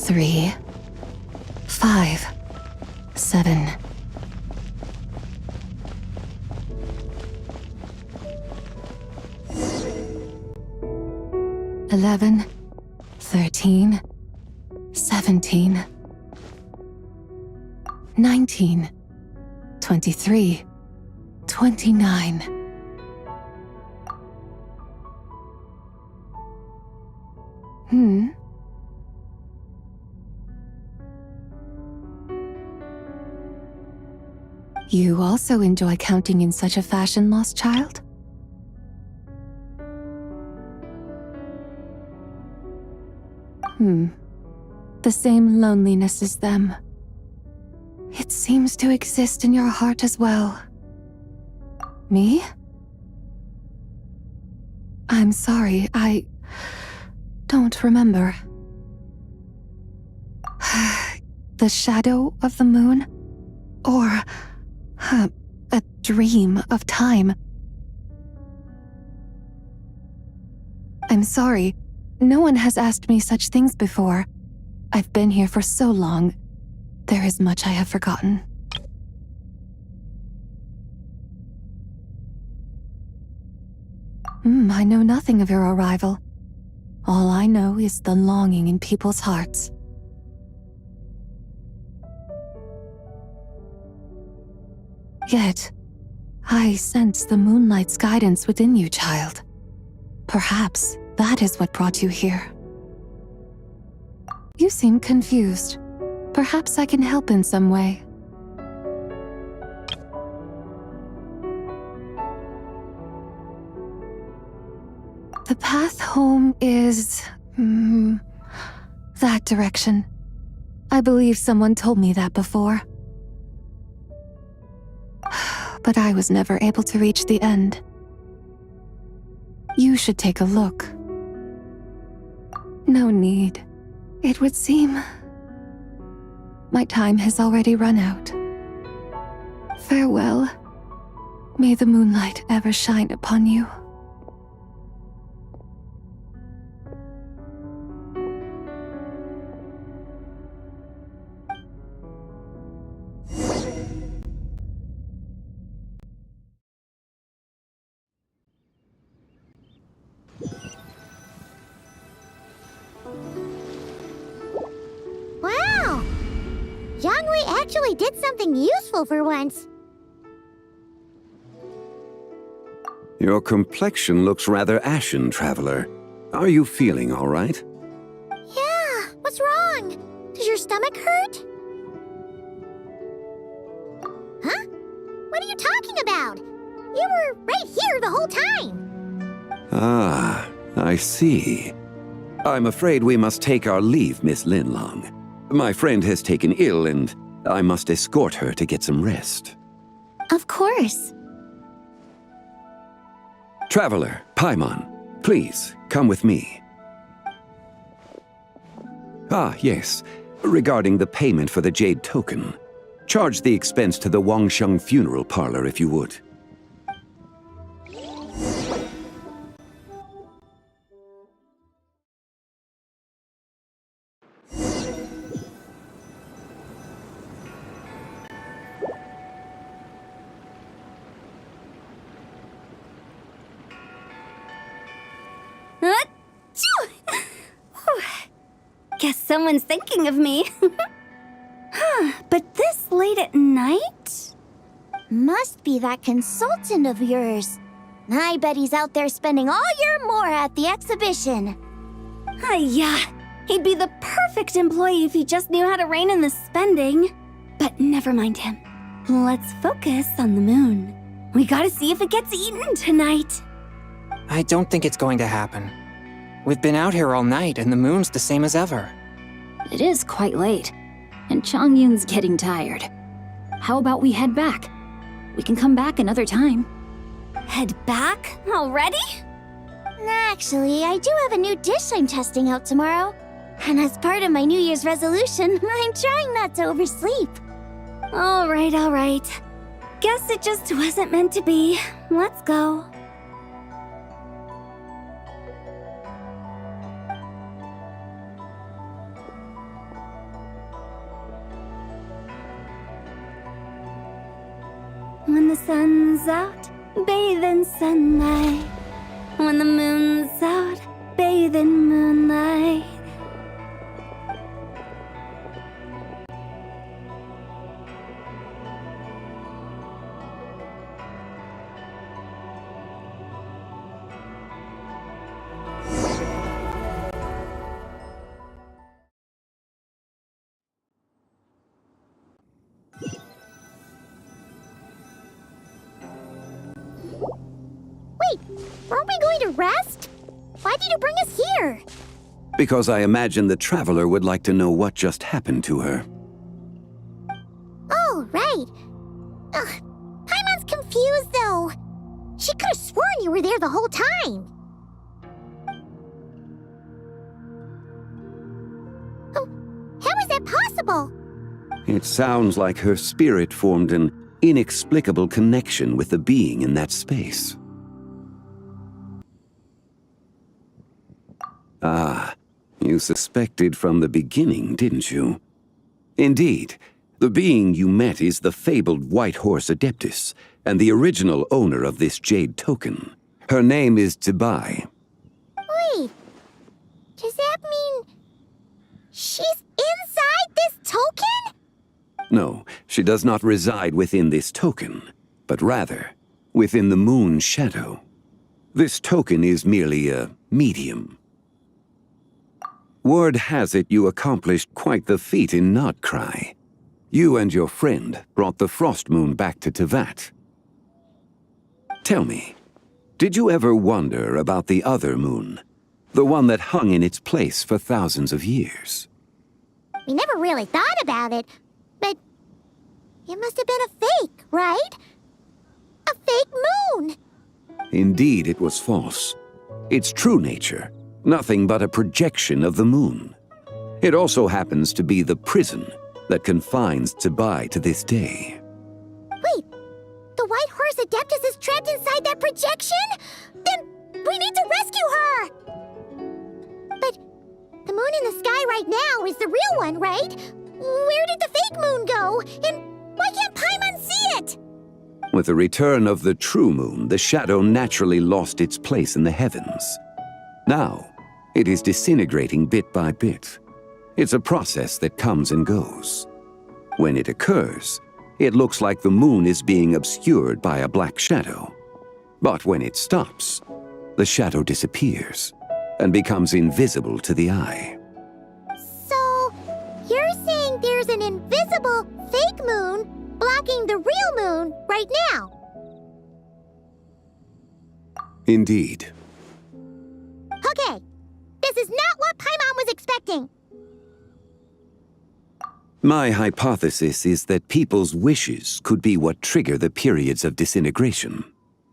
Three, 5, 7. Eleven, 13, 17, 19, 23, 29. You also enjoy counting in such a fashion, lost child? The same loneliness as them. It seems to exist in your heart as well. Me? I'm sorry, I don't remember. The shadow of the moon? Or a dream of time? I'm sorry. No one has asked me such things before. I've been here for so long. There is much I have forgotten. I know nothing of your arrival. All I know is the longing in people's hearts. Yet, I sense the moonlight's guidance within you, child. Perhaps that is what brought you here. You seem confused. Perhaps I can help in some way. The path home is That direction. I believe someone told me that before. But I was never able to reach the end. You should take a look. No need. It would seem my time has already run out. Farewell. May the moonlight ever shine upon you. Wow! Jiangwei actually did something useful for once. Your complexion looks rather ashen, Traveler. Are you feeling all right? Yeah, what's wrong? Does your stomach hurt? Huh? What are you talking about? You were right here the whole time. Ah, I see. I'm afraid we must take our leave, Miss Linlong. My friend has taken ill and I must escort her to get some rest. Of course. Traveler, Paimon, please, come with me. Ah, yes. Regarding the payment for the Jade Token. Charge the expense to the Wangsheng Funeral Parlor if you would. Guess someone's thinking of me. But this late at night? Must be that consultant of yours. I bet he's out there spending all year more at the exhibition. Yeah, he'd be the perfect employee if he just knew how to rein in the spending. But never mind him. Let's focus on the moon. We gotta see if it gets eaten tonight. I don't think it's going to happen. We've been out here all night and the moon's the same as ever. It is quite late, and Chongyun's getting tired. How about we head back? We can come back another time. Head back? Already? Actually, I do have a new dish I'm testing out tomorrow. And as part of my New Year's resolution, I'm trying not to oversleep. All right. Guess it just wasn't meant to be. Let's go. When the sun's out, bathe in sunlight. When the moon's out, bathe in moonlight. Wait, weren't we going to rest? Why did you bring us here? Because I imagine the Traveler would like to know what just happened to her. Oh, right. Ugh, Paimon's confused, though. She could have sworn you were there the whole time. Oh, how is that possible? It sounds like her spirit formed an inexplicable connection with the being in that space. Ah, you suspected from the beginning, didn't you? Indeed, the being you met is the fabled White Horse Adeptus, and the original owner of this Jade Token. Her name is Zibai. Wait, does that mean she's inside this token? No, she does not reside within this token, but rather within the moon's shadow. This token is merely a medium. Word has it you accomplished quite the feat in Nodcry. You and your friend brought the Frost Moon back to Tevat. Tell me, did you ever wonder about the other moon? the one that hung in its place for thousands of years. We never really thought about it, but it must have been a fake, right? A fake moon! Indeed, it was false. Its true nature, nothing but a projection of the moon. It also happens to be the prison that confines Zibai to this day. Wait, the White Horse Adeptus is trapped inside that projection? Then we need to rescue her! But the moon in the sky right now is the real one, right? Where did the fake moon go? And why can't Paimon see it? With the return of the true moon, the shadow naturally lost its place in the heavens. Now, it is disintegrating bit by bit. It's a process that comes and goes. When it occurs, it looks like the moon is being obscured by a black shadow. But when it stops, the shadow disappears and becomes invisible to the eye. So, you're saying there's an invisible fake moon blocking the real moon right now? Indeed. Okay, this is not what Paimon was expecting. My hypothesis is that people's wishes could be what trigger the periods of disintegration.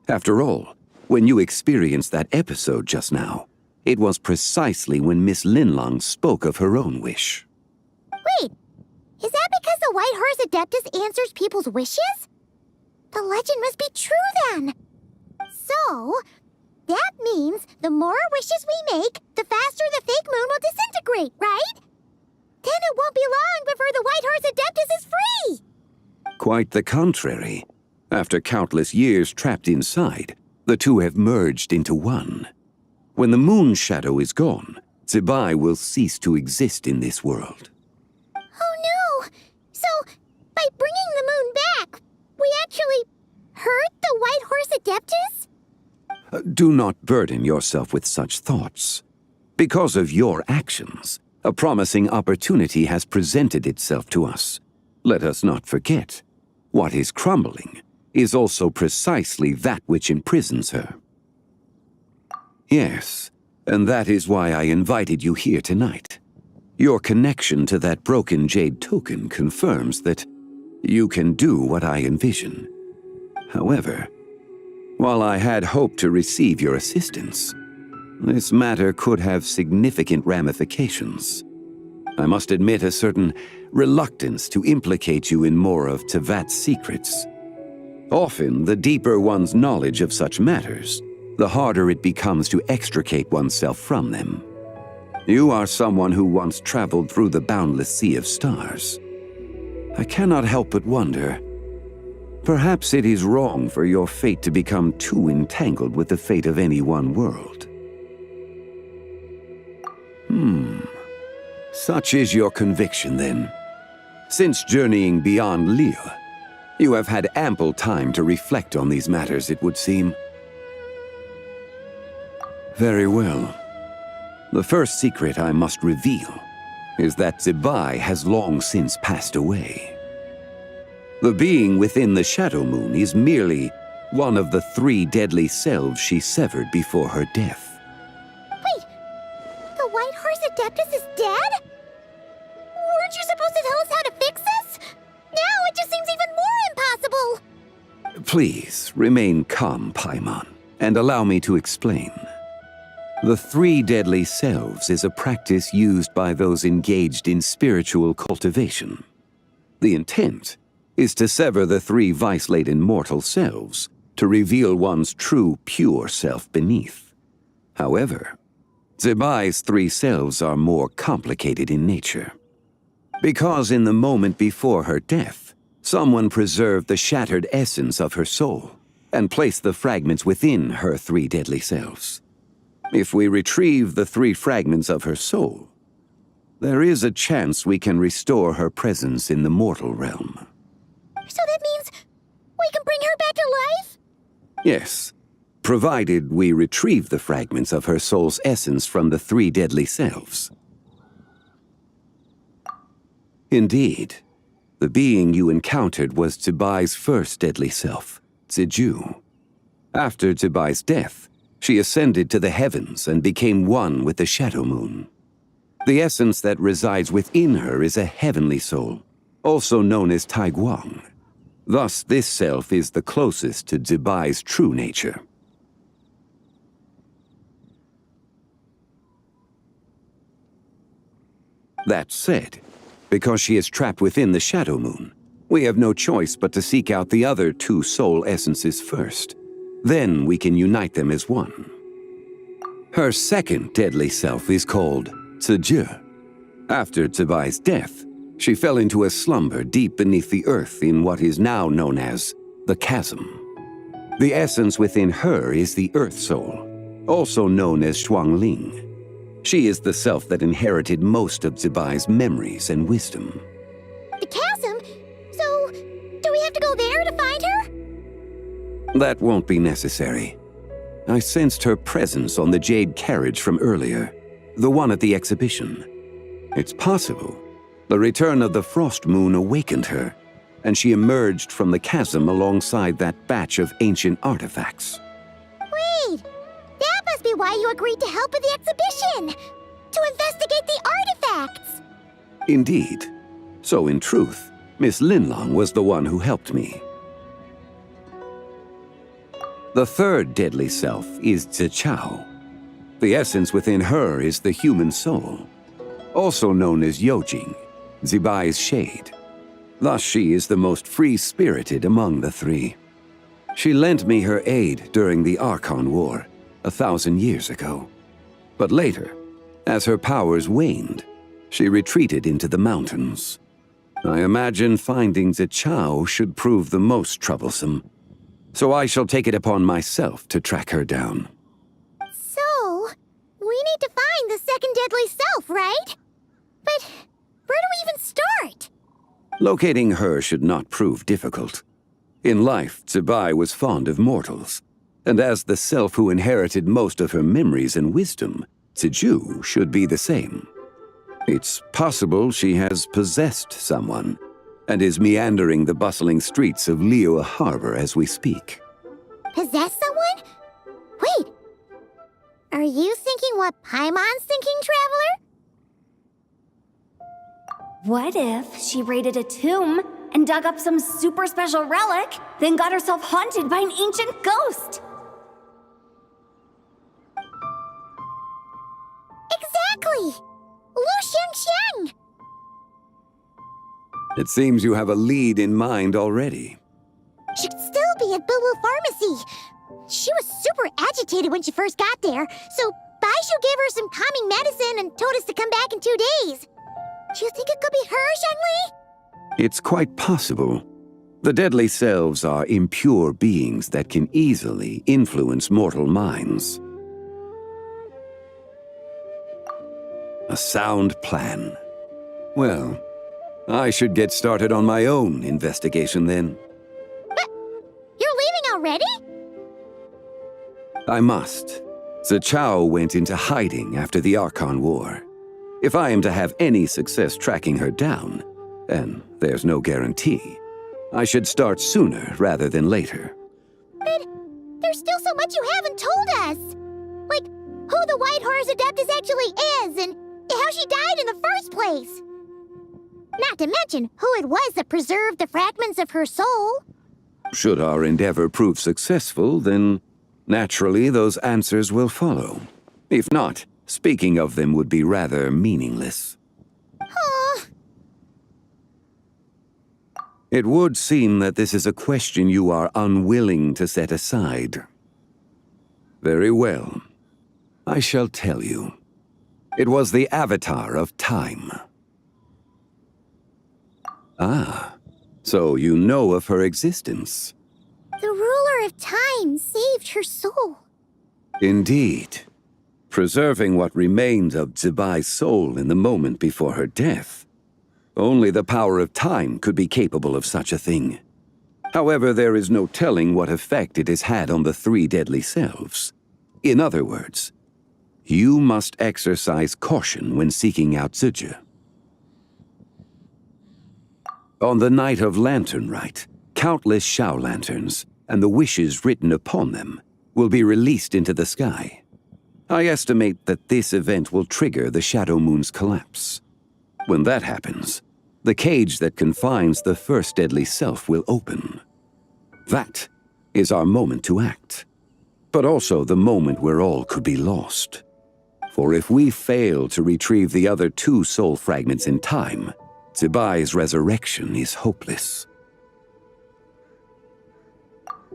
After all, when you experienced that episode just now, it was precisely when Miss Linlong spoke of her own wish. Wait, is that because the White Horse Adeptus answers people's wishes? The legend must be true then. So, that means the more wishes we make, the faster the fake moon will disintegrate, right? Then it won't be long before the White Horse Adeptus is free! Quite the contrary. After countless years trapped inside, the two have merged into one. When the moon shadow is gone, Zibai will cease to exist in this world. Oh no! So, by bringing the moon back, we actually hurt the White Horse Adeptus? Do not burden yourself with such thoughts. Because of your actions, a promising opportunity has presented itself to us. Let us not forget, what is crumbling is also precisely that which imprisons her. Yes, and that is why I invited you here tonight. Your connection to that broken jade token confirms that you can do what I envision. However, while I had hoped to receive your assistance, this matter could have significant ramifications. I must admit a certain reluctance to implicate you in more of Tevat's secrets. Often, the deeper one's knowledge of such matters, the harder it becomes to extricate oneself from them. You are someone who once traveled through the boundless sea of stars. I cannot help but wonder, perhaps it is wrong for your fate to become too entangled with the fate of any one world. Such is your conviction, then. Since journeying beyond Lait-la, you have had ample time to reflect on these matters, it would seem. Very well. The first secret I must reveal is that Zibai has long since passed away. The being within the Shadow Moon is merely one of the 3 deadly selves she severed before her death. Wait, the White Horse Adeptus is dead? Weren't you supposed to tell us how to fix this? Now it just seems even more impossible! Please, remain calm, Paimon, and allow me to explain. The 3 deadly selves is a practice used by those engaged in spiritual cultivation. The intent is to sever the 3 vice-laden mortal selves to reveal one's true, pure self beneath. However, Zibai's 3 selves are more complicated in nature. Because in the moment before her death, someone preserved the shattered essence of her soul and placed the fragments within her 3 deadly selves. If we retrieve the 3 fragments of her soul, there is a chance we can restore her presence in the mortal realm. So that means we can bring her back to life? Yes, provided we retrieve the fragments of her soul's essence from the 3 deadly selves. Indeed, the being you encountered was Zibai's first deadly self, Ziju. After Zibai's death, She ascended to the heavens and became one with the Shadow Moon. The essence that resides within her is a heavenly soul, also known as Taiguang. Thus, this self is the closest to Zibai's true nature. That said, because she is trapped within the Shadow Moon, we have no choice but to seek out the other two soul essences first. Then we can unite them as one. Her second deadly self is called Ziji. After Zibai's death, she fell into a slumber deep beneath the earth in what is now known as the Chasm. The essence within her is the Earth Soul, also known as Shuangling. She is the self that inherited most of Zibai's memories and wisdom. The chasm? So, do we have to go there to find her? That won't be necessary. I sensed her presence on the jade carriage from earlier, the one at the exhibition. It's possible the return of the Frost Moon awakened her, and she emerged from the chasm alongside that batch of ancient artifacts. Wait! That must be why you agreed to help with the exhibition! To investigate the artifacts! Indeed. So in truth, Miss Linlong was the one who helped me. The third deadly self is Zichao. The essence within her is the human soul, also known as Yojing, Zibai's shade. Thus she is the most free-spirited among the three. She lent me her aid during the Archon War, 1,000 years ago. But later, as her powers waned, she retreated into the mountains. I imagine finding Zichao should prove the most troublesome, so I shall take it upon myself to track her down. So, we need to find the second deadly self, right? But where do we even start? Locating her should not prove difficult. In life, Zibai was fond of mortals, and as the self who inherited most of her memories and wisdom, Ziju should be the same. It's possible she has possessed someone, and is meandering the bustling streets of Liyue Harbor as we speak. Possess someone? Wait! Are you thinking what Paimon's thinking, Traveler? What if she raided a tomb and dug up some super special relic, then got herself haunted by an ancient ghost? Exactly! Lu Xiangxiang! It seems you have a lead in mind already. She'd still be at Boo Boo Pharmacy. She was super agitated when she first got there, so Baishu gave her some calming medicine and told us to come back in 2 days. Do you think it could be her, Shenli? It's quite possible. The deadly selves are impure beings that can easily influence mortal minds. A sound plan. Well, I should get started on my own investigation then. But you're leaving already? I must. Zichao went into hiding after the Archon War. If I am to have any success tracking her down, and there's no guarantee, I should start sooner rather than later. But there's still so much you haven't told us. Like, who the White Horse Adeptus actually is, and how she died in the first place. Not to mention who it was that preserved the fragments of her soul. Should our endeavor prove successful, then naturally those answers will follow. If not, speaking of them would be rather meaningless. Huh. It would seem that this is a question you are unwilling to set aside. Very well. I shall tell you. It was the Avatar of Time. Ah, so you know of her existence. The ruler of time saved her soul. Indeed. Preserving what remained of Zibai's soul in the moment before her death. Only the power of time could be capable of such a thing. However, there is no telling what effect it has had on the three deadly selves. In other words, you must exercise caution when seeking out Ziji. On the night of Lantern Rite, countless Shao lanterns, and the wishes written upon them, will be released into the sky. I estimate that this event will trigger the Shadow Moon's collapse. When that happens, the cage that confines the first deadly self will open. That is our moment to act, but also the moment where all could be lost. For if we fail to retrieve the other 2 soul fragments in time, Zibai's resurrection is hopeless.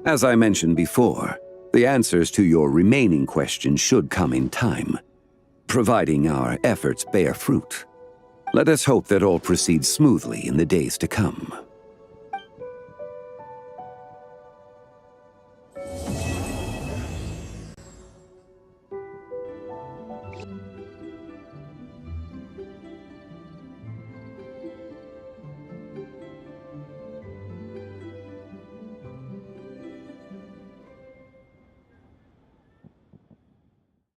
As I mentioned before, the answers to your remaining questions should come in time, providing our efforts bear fruit. Let us hope that all proceeds smoothly in the days to come.